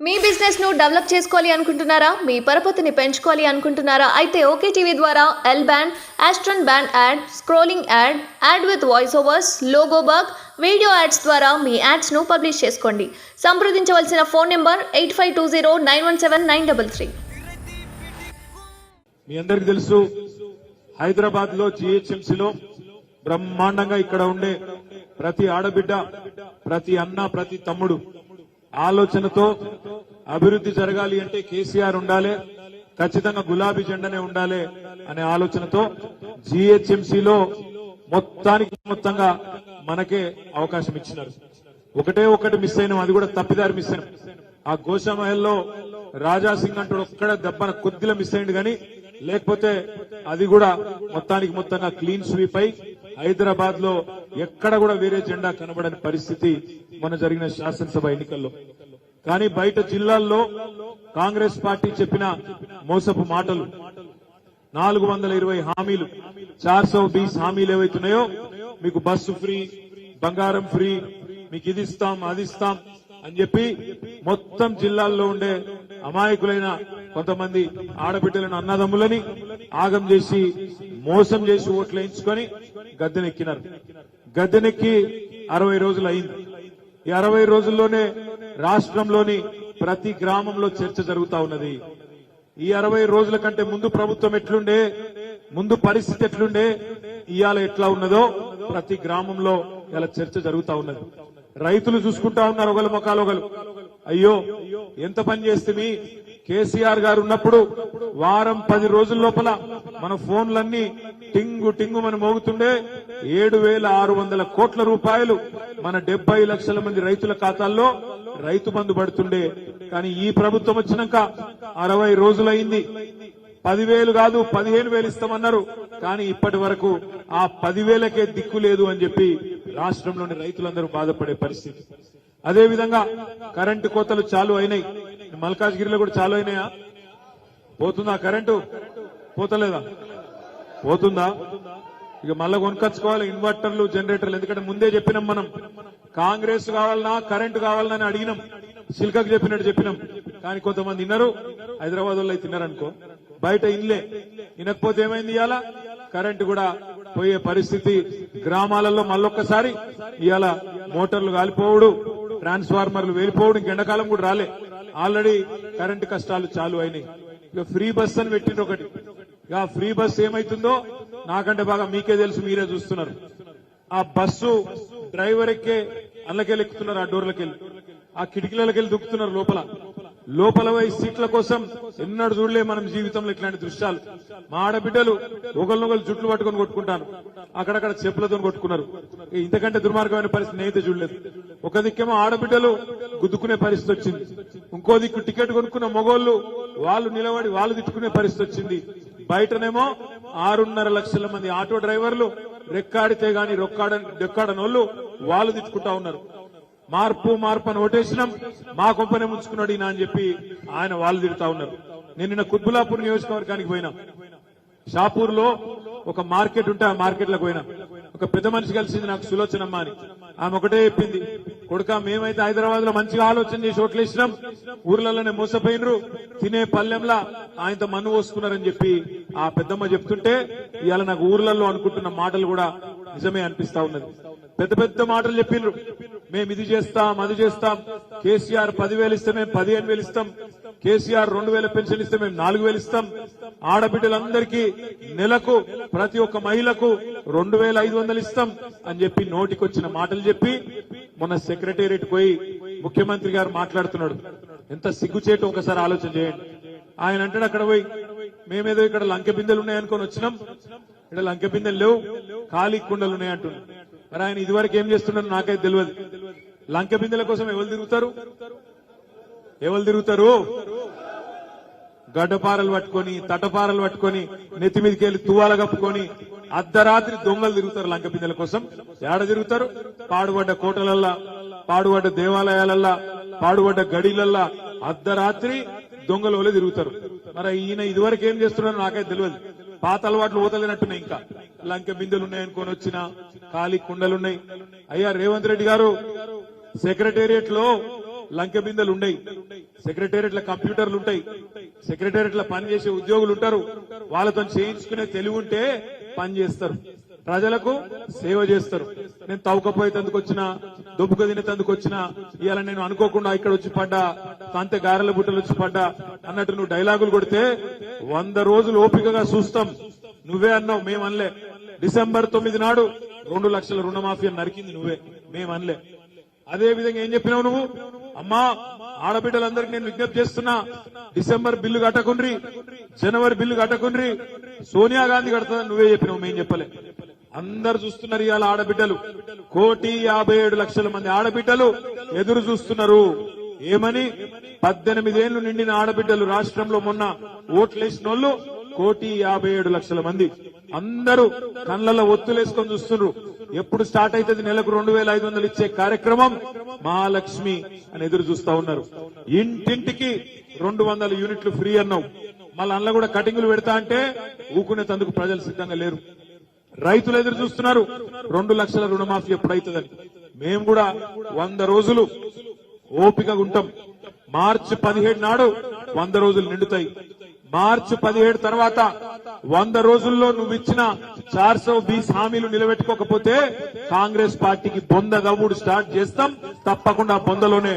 మీ business ను develop చేసుకోవాలి అనుకుంటున్నారా? మీ పరపతిని పెంచుకోవాలి అనుకుంటున్నారా? అయితే ఓకే టీవీ ద్వారా L band, aston band ad, scrolling ad, ad with voice overs, logo bug, video ads ద్వారా మీ యాడ్స్ ను పబ్లిష్ చేసుకోండి. సంప్రదించవలసిన ఫోన్ నెంబర్ 8520917933. మీ అందరికీ తెలుసు, హైదరాబాద్ లో జిహెచ్ఎంసీలో బ్రహ్మాండంగా ఇక్కడ ఉండే ప్రతి ఆడబిడ్డ, ప్రతి అన్న, ప్రతి తమ్ముడు ఆలోచనతో అభివృద్ధి జరగాలి అంటే కేసీఆర్ ఉండాలి, ఖచ్చితంగా గులాబీ జెండానే ఉండాలి అనే ఆలోచనతో జిహెచ్ఎంసీలో మొత్తంగా మనకే అవకాశం ఇచ్చినారు. ఒకటి మిస్ అయినాం, అది కూడా తప్పిదారి మిస్ అయినాం. ఆ గోషామహల్లో రాజాసింగ్ అంటూ ఒక్కడ దెబ్బన కొద్దిగా మిస్ అయింది, కానీ లేకపోతే అది కూడా మొత్తంగా క్లీన్ స్వీప్ అయి హైదరాబాద్ లో ఎక్కడ కూడా వేరే జెండా కనబడని పరిస్థితి మొన్న జరిగిన శాసనసభ ఎన్నికల్లో. కానీ బయట జిల్లాల్లో కాంగ్రెస్ పార్టీ చెప్పిన మోసపు మాటలు, 420 హామీలు, 420 హామీలు ఏవైతున్నాయో, మీకు బస్సు ఫ్రీ, బంగారం ఫ్రీ, మీకు ఇది ఇస్తాం అది ఇస్తాం అని చెప్పి మొత్తం జిల్లాల్లో ఉండే అమాయకులైన కొంతమంది ఆడబిడ్డలను, అన్నదమ్ములని ఆగం చేసి మోసం చేసి ఓట్లు వేయించుకొని గద్దెనెక్కినారు. గద్దెనెక్కి 60 రోజులు అయింది. ఈ 60 రోజుల్లోనే రాష్ట్రంలోని ప్రతి గ్రామంలో చర్చ జరుగుతా ఉన్నది. ఈ 60 రోజుల కంటే ముందు ప్రభుత్వం ఎట్లుండే, ముందు పరిస్థితి ఎట్లుండే, ఇవాళ ఎట్లా ఉన్నదో ప్రతి గ్రామంలో ఇలా చర్చ జరుగుతా ఉన్నది. రైతులు చూసుకుంటా ఉన్నారు ఒకళ్ళ ముఖాలు ఒకరు. అయ్యో ఎంత పని చేస్తే కేసీఆర్ గారు ఉన్నప్పుడు వారం 10 రోజుల లోపల మన ఫోన్లన్నీ టింగు మన మోగుతుండే 7,600 కోట్ల రూపాయలు మన 70 లక్షల మంది రైతుల ఖాతాల్లో రైతు బంధు పడుతుండే. కానీ ఈ ప్రభుత్వం వచ్చినాక 60 రోజులైంది, 10,000 కాదు 15,000 ఇస్తామన్నారు. కానీ ఇప్పటి వరకు ఆ 10,000కే దిక్కు లేదు అని చెప్పి రాష్ట్రంలోని రైతులందరూ బాధపడే పరిస్థితి. అదేవిధంగా కరెంటు కోతలు చాలు అయినాయి. మల్కాజ్గిరిలో కూడా చాలు అయినాయా? పోతుందా కరెంటు? పోతలేదా? పోతుందా? ఇక మళ్ళా కొనుకొచ్చుకోవాలి ఇన్వర్టర్లు, జనరేటర్లు. ఎందుకంటే ముందే చెప్పినాం, మనం కాంగ్రెస్ కావాలన్నా కరెంటు కావాలన్నా అని అడిగినాం, సిల్కకు చెప్పినట్టు చెప్పినాం. కానీ కొంతమంది విన్నారు, హైదరాబాద్ వాళ్ళు తిన్నారనుకో, బయట ఇన్లే. వినకపోతే ఏమైంది, ఇవాళ కరెంటు కూడా పోయే పరిస్థితి. గ్రామాలలో మళ్ళొక్కసారి ఇవాళ మోటార్లు కాలిపోవడు, ట్రాన్స్ఫార్మర్లు వేలిపోవడం, ఎండాకాలం కూడా రాలే, ఆల్రెడీ కరెంటు కష్టాలు చాలు అయినాయి. ఇక ఫ్రీ బస్ అని పెట్టిండ్రు ఒకటి. ఇక ఫ్రీ బస్ ఏమైతుందో నాకంటే బాగా మీకే తెలుసు, మీరే చూస్తున్నారు. ఆ బస్సు డ్రైవర్ ఎక్కే అల్లకెళ్ళి ఎక్కుతున్నారు, ఆ డోర్లకెళ్ళి, ఆ కిటికీలకెళ్ళి దుక్కుతున్నారు లోపల పోయి సీట్ల కోసం. ఎన్నడూ చూడలే మనం జీవితంలో ఇట్లాంటి దృశ్యాలు. మా ఆడబిడ్డలు ఒకరినొకరు జుట్లు పట్టుకొని కొట్టుకుంటాను, అక్కడక్కడ చెప్పులతో కొట్టుకున్నారు. ఇంతకంటే దుర్మార్గమైన పరిస్థితి నేనైతే చూడలేదు. ఒక దిక్కేమో ఆడబిడ్డలు గుద్దుకునే పరిస్థితి వచ్చింది, ఇంకో దిక్కు టికెట్ కొనుక్కున్న మొగోళ్లు వాళ్ళు నిలబడి వాళ్ళు తిట్టుకునే పరిస్థితి వచ్చింది. బయటనేమో 6.5 లక్షల మంది ఆటో డ్రైవర్లు రెక్కాడితే గాని రెక్కాడనోళ్లు వాళ్ళు తిట్టుకుంటా ఉన్నారు. మార్పు అని ఓటేసినాం, మా కొంపనే ముంచుకున్నాడు ఈయన అని చెప్పి ఆయన వాళ్ళు తిడుతా ఉన్నారు. నేను నిన్న కుత్బులాపూర్ నియోజకవర్గానికి పోయినా. షాపూర్ లో ఒక మార్కెట్ ఉంటే ఆ మార్కెట్ లోకి పోయినా. ఒక పెద్ద మనిషి కలిసింది నాకు, సులోచనమ్మ అని. ఆమె ఒకటే చెప్పింది, కొడుక మేమైతే హైదరాబాద్ లో మంచిగా ఆలోచన చేసి ఓట్లేసినాం, ఊర్లలోనే మోసపోయినరు, తినే పల్లెంలా ఆయనతో మన్ను పోసుకున్నారని చెప్పి ఆ పెద్దమ్మ చెప్తుంటే ఇవాళ నాకు ఊర్లలో అనుకుంటున్న మాటలు కూడా నిజమే అనిపిస్తా ఉన్నది. పెద్ద మాటలు చెప్పిండ్రు, మేము ఇది చేస్తాం అది చేస్తాం, కేసీఆర్ 10,000 ఇస్తే మేము 15,000 ఇస్తాం, కేసీఆర్ 2,000 పెన్షన్ ఇస్తే మేము 4,000 ఇస్తాం, ఆడబిడ్డలందరికీ నెలకు ప్రతి ఒక్క మహిళకు 2,500 ఇస్తాం అని చెప్పి నోటికొచ్చిన మాటలు చెప్పి మొన్న సెక్రటేరియట్ పోయి ముఖ్యమంత్రి గారు మాట్లాడుతున్నాడు. ఎంత సిగ్గుచేటు ఒకసారి ఆలోచన చేయండి. ఆయన అంటాడు అక్కడ పోయి, మేమేదో ఇక్కడ లంకె బిందెలు ఉన్నాయనుకొని వచ్చినాం, ఇక్కడ లంకె బిందెలు లేవు, ఖాళీ కుండలు ఉన్నాయంటున్నాడు. మరి ఆయన ఇదివరకు ఏం చేస్తున్నారో నాకైతే తెలియదు. లంకె బిందెల కోసం ఎవరు తిరుగుతారు? గడ్డపారలు పట్టుకొని, తటపారలు పట్టుకొని, నెత్తి మీదకి వెళ్లి తువ్వాల కప్పుకొని అర్ధరాత్రి దొంగలు తిరుగుతారు లంకె బిందెల కోసం. ఏడ తిరుగుతారు? పాడుబడ్డ కోటలల్లా, పాడుబడ్డ దేవాలయాలల్లా, పాడుబడ్డ గడిలల్లా అర్ధరాత్రి దొంగలు వలె తిరుగుతారు. మరి ఈయన ఇదివరకు ఏం చేస్తున్నారో నాకైతే తెలియదు. పాత అలవాట్లు పోతలేనట్టున్నాయి. ఇంకా లంకె బిందెలు ఉన్నాయనుకొని వచ్చిన ఖాళీ కుండలున్నాయి. అయ్యా రేవంత్ రెడ్డి గారు సెక్రటేరియట్ లో లంకె బిందెలు ఉండయి. సెక్రటేరియట్ల కంప్యూటర్లు ఉంటాయి, సెక్రటేరియట్ల పనిచేసే ఉద్యోగులు ఉంటారు. వాళ్ళతో చేయించుకునే తెలివి ఉంటే పని చేస్తారు, ప్రజలకు సేవ చేస్తారు. నేను తవ్వకపోయేందుకు వచ్చిన, దుబ్బుక తినేందుకు వచ్చిన, ఇవాళ నేను అనుకోకుండా ఇక్కడ వచ్చి పడ్డా, కాంతే గారెల బుట్టలు వచ్చి పడ్డా అన్నట్టు నువ్వు డైలాగులు కొడితే 100 రోజులు ఓపికగా చూస్తాం. నువ్వే అన్నావు, మేమనలే. డిసెంబర్ 9 నాడు 2 లక్షల రుణమాఫీ నరికింది నువ్వే, మేమనలే. అదే విధంగా ఏం చెప్పినావు నువ్వు? అమ్మా ఆడబిడ్డలందరికీ నేను విజ్ఞప్తి చేస్తున్నా, డిసెంబర్ బిల్లు కట్టకుండ్రి, జనవరి బిల్లు కట్టకుండ్రి, సోనియా గాంధీ కడతాదని నువ్వే చెప్పినావు, మేం చెప్పలే. అందరు చూస్తున్నారు ఇవాళ ఆడబిడ్డలు, 1,57,00,000 మంది ఆడబిడ్డలు ఎదురు చూస్తున్నారు. ఏమని? 18 ఏళ్లు నిండిన ఆడబిడ్డలు రాష్ట్రంలో మొన్న ఓట్లేసిన వాళ్ళు 1,57,00,000 మంది. అందరూ కళ్ళల్లో ఒత్తులేసుకొని చూస్తున్నారు. ఎప్పుడు స్టార్ట్ అవుతుంది నెలకు 2,500 ఇచ్చే కార్యక్రమం మహాలక్ష్మి అని ఎదురు చూస్తా ఉన్నారు. ఇంటింటికి 200 యూనిట్లు ఫ్రీ అన్నావు, మళ్ళీ అందులో కూడా కటింగులు పెడతా అంటే ఊకునేందుకు ప్రజలు సిద్ధంగా లేరు. రైతులు ఎదురు చూస్తున్నారు 2 లక్షల రుణమాఫీ ఎప్పుడైతుందని. మేము కూడా 100 రోజులు ఓపికగా ఉంటాం. మార్చి 17 నాడు 100 రోజులు నిండుతాయి. మార్చి 17 తర్వాత 100 రోజుల్లో నువ్వు ఇచ్చిన 420 హామీలు నిలబెట్టుకోకపోతే కాంగ్రెస్ పార్టీకి బొంద దమ్ముడు స్టార్ట్ చేస్తాం. తప్పకుండా బొందలోనే